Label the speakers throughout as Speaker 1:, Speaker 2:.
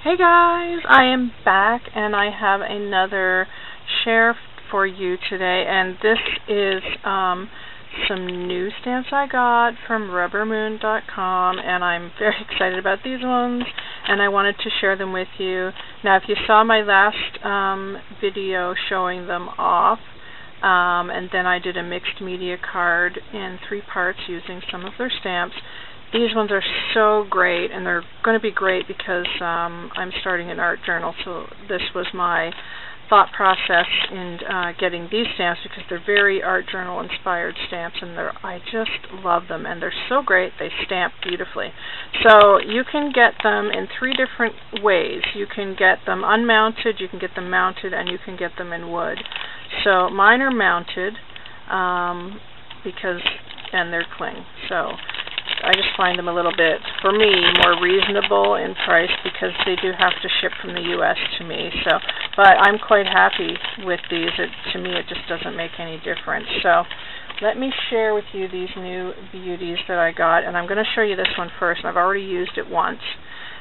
Speaker 1: Hey guys, I am back and I have another share for you today, and this is some new stamps I got from Rubbermoon.com, and I'm very excited about these ones and I wanted to share them with you. Now, if you saw my last video showing them off, and then I did a mixed media card in 3 parts using some of their stamps. These ones are so great, and they're going to be great because I'm starting an art journal, so this was my thought process in getting these stamps, because they're very art journal inspired stamps, and I just love them, and they're so great. They stamp beautifully. So you can get them in 3 different ways. You can get them unmounted, you can get them mounted, and you can get them in wood. So mine are mounted and they're cling. So I just find them a little bit, for me, more reasonable in price because they do have to ship from the U.S. to me. But I'm quite happy with these. To me, it just doesn't make any difference. So let me share with you these new beauties that I got, and I'm going to show you this one first. I've already used it once,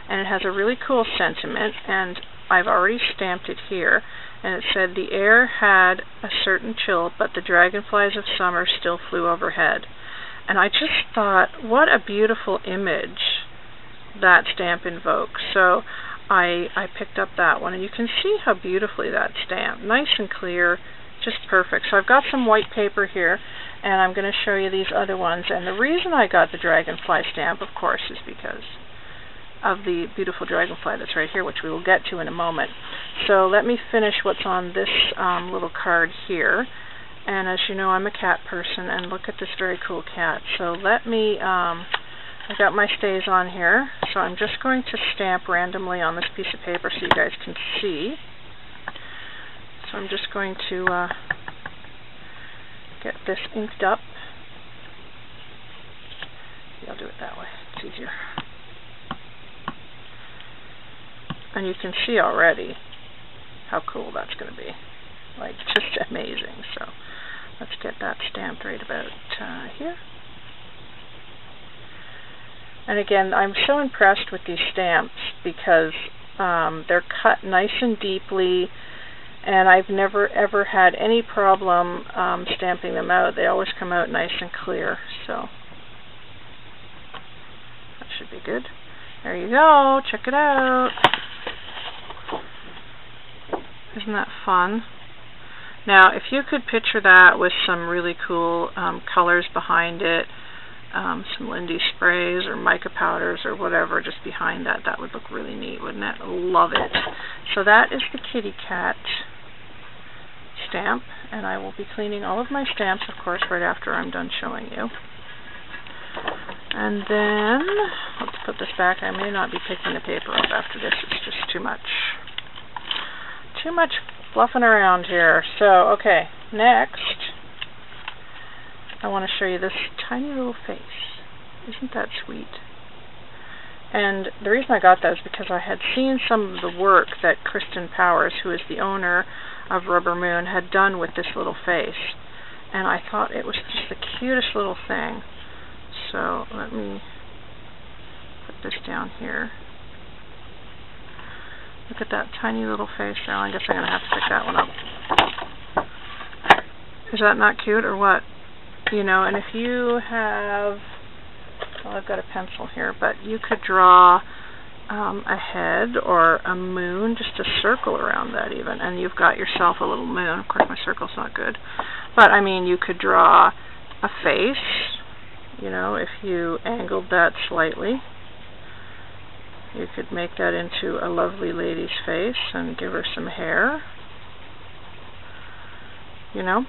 Speaker 1: and it has a really cool sentiment, and I've already stamped it here. And it said, "The air had a certain chill, but the dragonflies of summer still flew overhead." And I just thought, what a beautiful image that stamp invokes. So I picked up that one, and you can see how beautifully that's stamped. Nice and clear, just perfect. So I've got some white paper here, and I'm going to show you these other ones. And the reason I got the dragonfly stamp, of course, is because of the beautiful dragonfly that's right here, which we will get to in a moment. So let me finish what's on this little card here. And as you know, I'm a cat person, and look at this very cool cat. So let me, I've got my stays on here, so I'm just going to stamp randomly on this piece of paper so you guys can see. So I'm just going to get this inked up. I'll do it that way, it's easier. And you can see already how cool that's going to be. Like, just amazing. So let's get that stamped right about here. And again, I'm so impressed with these stamps because they're cut nice and deeply, and I've never ever had any problem stamping them out. They always come out nice and clear. So that should be good. There you go. Check it out. Isn't that fun? Now, if you could picture that with some really cool colors behind it, some Lindy sprays or mica powders or whatever just behind that, that would look really neat, wouldn't it? Love it. So that is the kitty cat stamp, and I will be cleaning all of my stamps, of course, right after I'm done showing you. And then, let's put this back. I may not be picking the paper up after this. It's just too much fluffing around here. So, okay, next, I want to show you this tiny little face. Isn't that sweet? And the reason I got that is because I had seen some of the work that Kristen Powers, who is the owner of Rubbermoon, had done with this little face. And I thought it was just the cutest little thing. So, let me put this down here. Look at that tiny little face there. I guess I'm going to have to pick that one up. Is that not cute or what? You know, and if you have, well, I've got a pencil here, but you could draw a head or a moon, just a circle around that even, and you've got yourself a little moon. Of course, my circle's not good. But, I mean, you could draw a face, you know, if you angled that slightly. You could make that into a lovely lady's face and give her some hair, you know.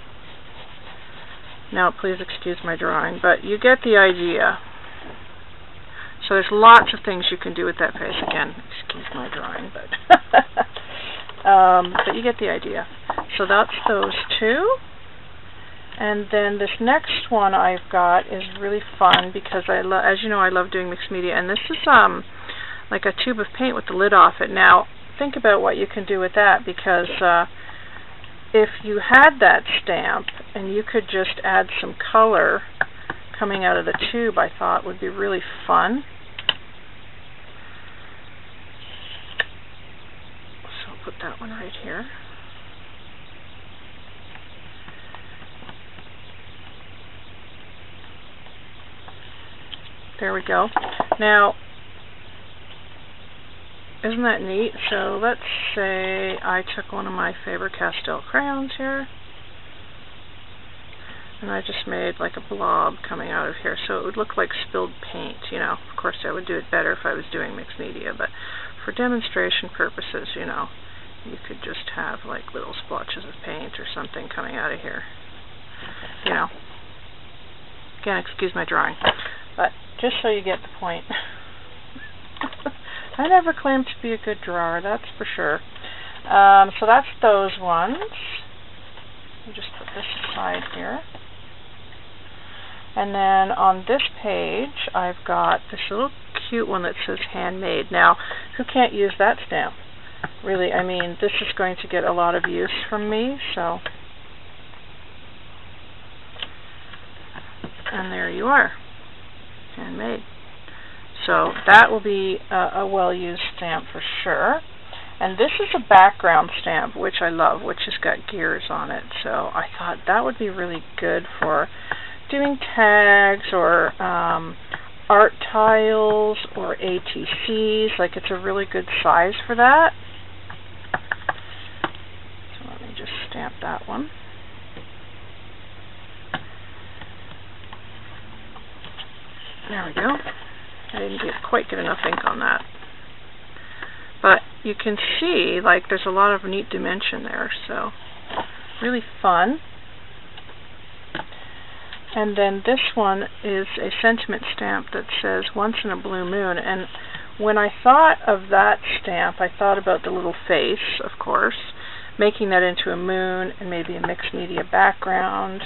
Speaker 1: Now, please excuse my drawing, but you get the idea. So there's lots of things you can do with that face. Again, excuse my drawing, but you get the idea. So that's those 2. And then this next one I've got is really fun because as you know, I love doing mixed media, and this is like a tube of paint with the lid off it. Now, think about what you can do with that, because if you had that stamp and you could just add some color coming out of the tube, I thought would be really fun. put that one right here. There we go. Now, isn't that neat? So let's say I took one of my Faber-Castell crayons here, and I just made like a blob coming out of here, so it would look like spilled paint, you know. Of course, I would do it better if I was doing mixed media, but for demonstration purposes, you know, you could just have like little splotches of paint or something coming out of here, you know. Again, excuse my drawing, but just so you get the point. I never claimed to be a good drawer, that's for sure. So that's those ones. Let me just put this aside here. And then on this page, I've got this little cute one that says handmade. Now, who can't use that stamp? Really, I mean, this is going to get a lot of use from me, so. And there you are, handmade. So that will be a well-used stamp for sure. And this is a background stamp, which I love, which has got gears on it. So I thought that would be really good for doing tags or art tiles or ATCs. Like, it's a really good size for that. So let me just stamp that one. There we go. I didn't quite get enough ink on that. But you can see, like, there's a lot of neat dimension there, so really fun. And then this one is a sentiment stamp that says, "Once in a Blue Moon." And when I thought of that stamp, I thought about the little face, of course, making that into a moon and maybe a mixed media background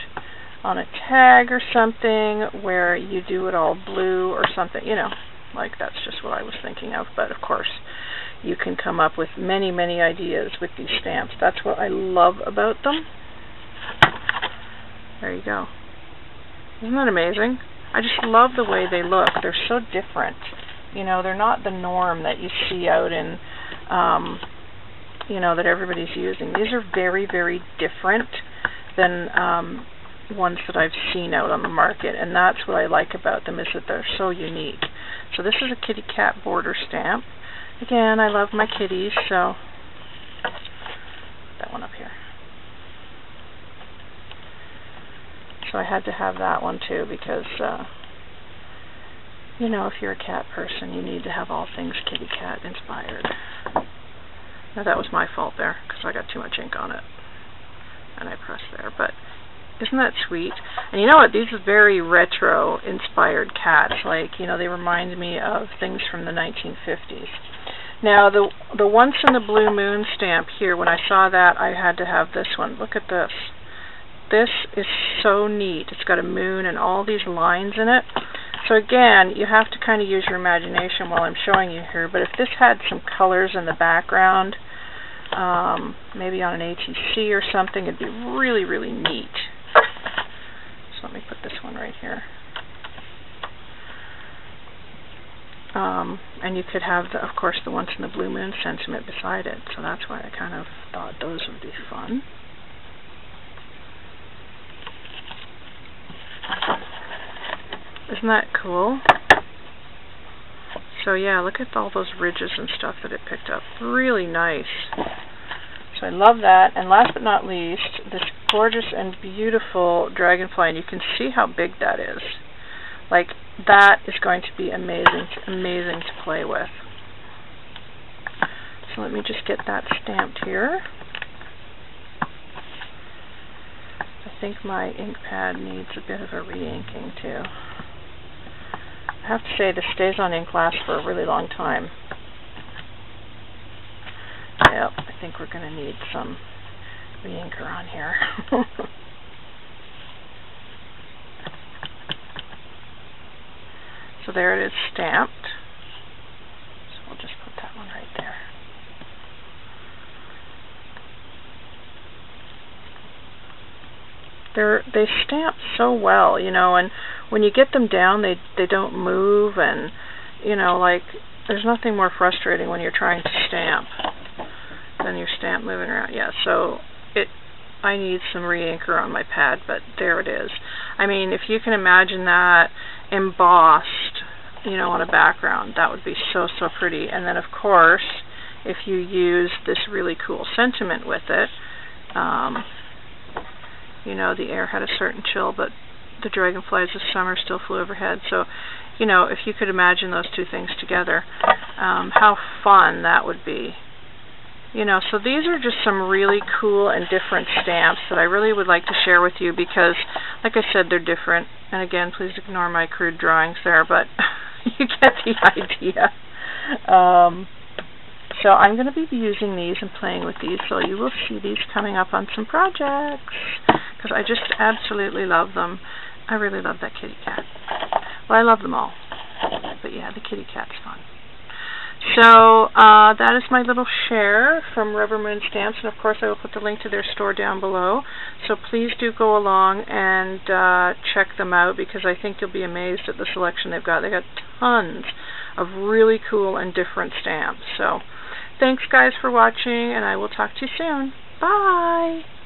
Speaker 1: on a tag or something where you do it all blue or something, you know, like that's just what I was thinking of. But of course, you can come up with many, many ideas with these stamps. That's what I love about them. There you go. Isn't that amazing? I just love the way they look. They're so different. You know, they're not the norm that you see out in, you know, that everybody's using. These are very, very different than ones that I've seen out on the market, and that's what I like about them, is that they're so unique. So this is a kitty cat border stamp. Again, I love my kitties, so put that one up here. So I had to have that one too, because you know, if you're a cat person, you need to have all things kitty cat inspired. Now that was my fault there, because I got too much ink on it, and I pressed there, but isn't that sweet? And you know what? These are very retro-inspired cats. Like, you know, they remind me of things from the 1950s. Now, the Once in the Blue Moon stamp here, when I saw that, I had to have this one. Look at this. This is so neat. It's got a moon and all these lines in it. So again, you have to kind of use your imagination while I'm showing you here. But if this had some colors in the background, maybe on an ATC or something, it'd be really, really neat. So let me put this one right here. And you could have, of course, the Once in the Blue Moon sentiment beside it. So that's why I kind of thought those would be fun. Isn't that cool? So yeah, look at all those ridges and stuff that it picked up. Really nice. So I love that. And last but not least, this gorgeous and beautiful dragonfly. And you can see how big that is. Like, that is going to be amazing, amazing to play with. So let me just get that stamped here. I think my ink pad needs a bit of a re-inking too. I have to say, this stays on ink lasts for a really long time. Yep, I think we're going to need some re-inker on here. So there it is, stamped. So we'll just put that one right there. They stamp so well, you know, and when you get them down, they don't move, and, you know, like, there's nothing more frustrating when you're trying to stamp. Then your stamp moving around. Yeah, so I need some re-inker on my pad, but there it is. I mean, if you can imagine that embossed, on a background, that would be so, so pretty. And then, of course, if you use this really cool sentiment with it, the air had a certain chill, but the dragonflies of summer still flew overhead. So, if you could imagine those two things together, how fun that would be. So these are just some really cool and different stamps that I really would like to share with you because, like I said, they're different. And again, please ignore my crude drawings there, but you get the idea. So I'm going to be using these and playing with these, so you will see these coming up on some projects because I just absolutely love them. I really love that kitty cat. Well, I love them all, but yeah, the kitty cat's fun. So that is my little share from Rubbermoon Stamps, and of course I will put the link to their store down below. So please do go along and check them out because I think you'll be amazed at the selection they've got. They've got tons of really cool and different stamps. So thanks guys for watching, and I will talk to you soon. Bye!